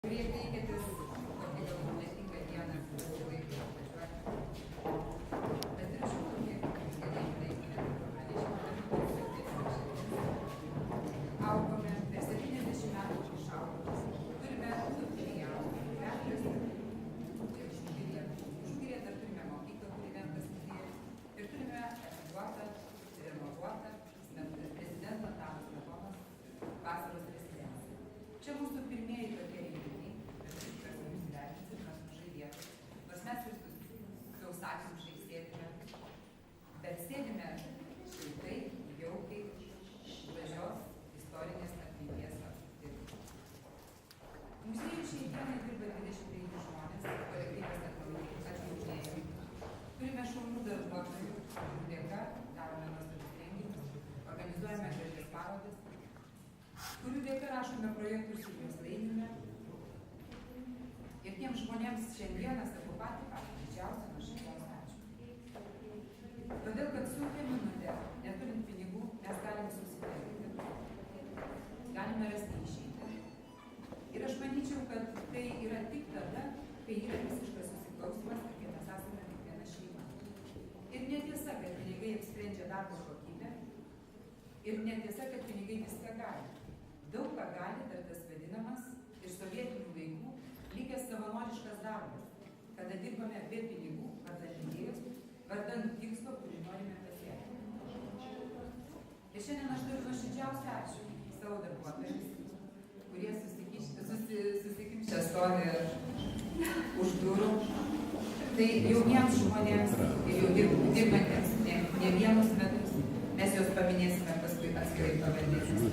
kurie teikiatės tokį galbūt netinką dieną laiką atvažiuoti. Bet ir žinau, kiek gerai pranešimą augome, per 70 metų išaugome. Turime filialų, 4 ir Žugirėje dar turime mokyklą, kuri renkas muziejų. Ir turime atiduotą, renovuotą prezidento Antano Smetonos vasaros rezidenciją. Čia mūsų pirmieji tokie renginiai, kas mums vertinti, mes mažai vietos. Nors mes ir su užsakymšai sėdime, bet sėdime šiltai, jaukiai, gražios istorinės atminties apskritai. Muziejų šiai dienai dirba 23 žmonės, kolektyvas atjaunėjo. Turime šaunių darbuotojų, kurių dėka darome nuostabius renginius, organizuojame gražias parodas, kurių dėka rašome projektus ir juos laimime. Ir tiems žmonėms šiandieną sakau patį didžiausią nuoširdžiausią ačiū. Todėl, kad sunkia minutė, neturint pinigų, mes galime susitarti, galime rasti išeitį. Ir aš manyčiau, kad tai yra tik tada, kai yra visiškas susiklausimas, kai mes esame tik viena šeima. Ir netiesa, kad pinigai apsprendžia darbo kokybę. Ir netiesa, kad pinigai viską gali. Daug ką gali dar tas vadinamas iš sovietinių laikų likęs savanoriškas darbas, kada dirbame be pinigų, vardan idėjos, vardan tikslo, kurį norime pasiekti. Ir šiandien aš turiu nuoširdžiausią ačiū savo darbuotojams, kurie susikimšę stovi už durų. Tai jauniems žmonėms ir jau dirbantiems ne vienus metus, mes juos paminėsime paskui atskirai pavadėsime.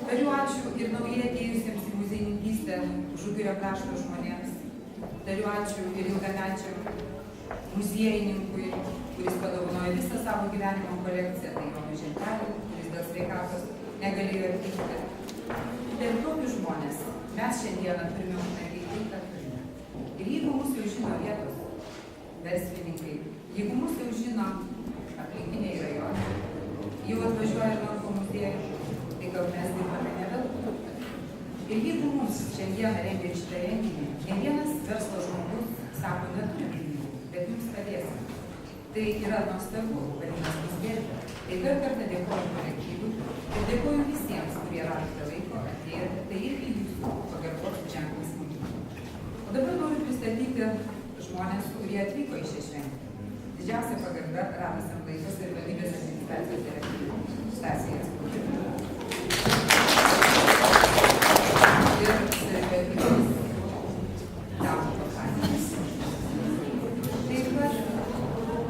Tariu ačiū ir naujai atėjusiems į muziejininkystę Žugirio krašto žmonėms. Tariu ačiū ir ilgamečiam muziejininkui, kuris padovanojo visą savo gyvenimo kolekciją, tai Jonui Žentelui, kuris dėl sveikatos negalėjo atvykti. Dėl tokius žmonės mes šiandieną turime uždaryti tai, ką turime. Ir jeigu mūsų jau žino vietos verslininkai, jeigu mūsų jau žino aplinkiniai rajonai, jau atvažiuoja ir lanko muziejų, tai gal mes dirbame ne veltui. Ir jeigu mums šiandieną rengia šitą renginį, ne vienas verslo žmogus sako, neturime pinigų, bet jums padėsime. Tai yra nuostabu, vadinasi, mus gerbia. Tai dar kartą dėkoju kolektyvui ir dėkoju visiems, kurie radote laiko, atėjote. Tai irgi jūsų pagarbos ženklas mums. O dabar noriu pristatyti žmonės, kurie atvyko į šią šventę. Didžiausia pagarba radusiam laikas ir vadybės administracijos direktoriui Stasijai Respublikai. Ir savivaldybės damų kompanijos. Taip pat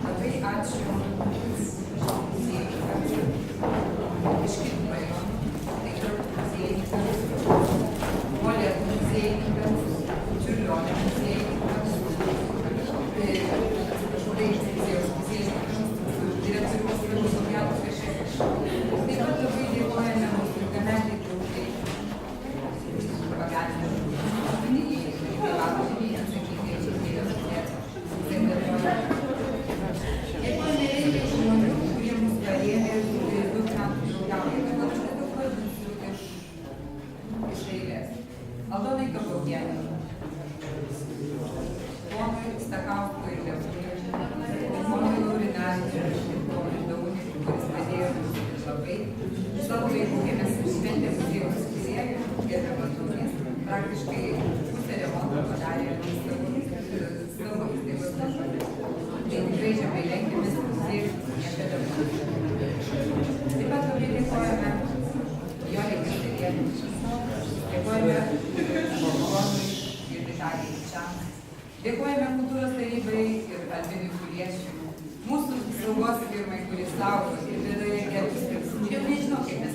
labai ačiū muziejininkams iš kitų rajonų, tai Trakų muziejininkams, Molėtų muziejininkams, Čiurlionio muziejininkams, direktoriaus Sovietos Kašėkas. Taip pat labai dėkojame mūsų ilgametei draugai pagalbė pinigėliai, kurie dalyvavo žemėje atsakyti žemėlės žmonės. Dėkojame reikia žmonių, kurie mus parėmė ir daug metų draugauja. Dabar aš tiesiog vardinsiu iš eilės. Aldonai Kabokienė, ponui Stakauskui ir Lietuvai, ponui Laurinavičiui ir ponui Dauniui, kuris padėjo mums labai. Savo laiku, kai mes šventė muziejaus muziejų, gerbiamas Daunys, praktiškai pusę remonto padarė savo įstaigos darbo. Tai tikrai žemai lenkėmės muziejus niekada nebūtų. Taip pat labai dėkojame Jolei Kašterienei, dėkojame Žmonui ir Vitalijai Čiams, dėkojame Kultūros tarybai ir Albinui Kuliešiui, mūsų saugos firmai, kuris saugo ir bėdoje gerbus. Ir jau nežinau, kaip mes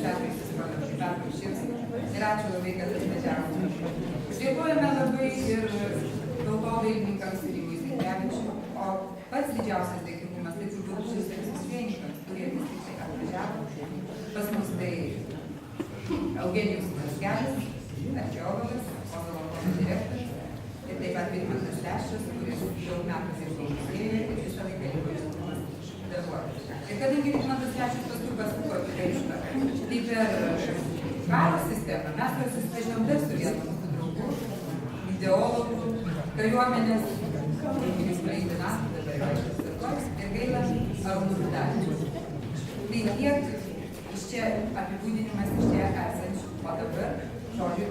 perpaišėm ir ačiū labai, kad atvažiavome. Dėkojame labai ir tautodailininkams ir Rimui Zinkevičiui, o pats didžiausias dėkingumas tai turbūt visiems muziejininkams, kurie vis tik atvažiavo. Pas mus tai Eugenijus Mazgelis, archeologas, Ozolo direktorius, ir taip pat Vidmantas Leščius, kuris daug metų dirbo muziejuje ir visą laiką liko žinomas darbuotojas. Ir kadangi Vidmantas Leščius paskui pasuko į Reišką, tai per karo sistemą mes susipažinom dar su vienu mūsų draugu, kariuomenės, kuris praeitį naktį dabar yra išsirgojus, ir gaila Arūnų Vidavičius. Tai tiek iš čia apibūdinimas iš čia esančių, o dabar žodžiu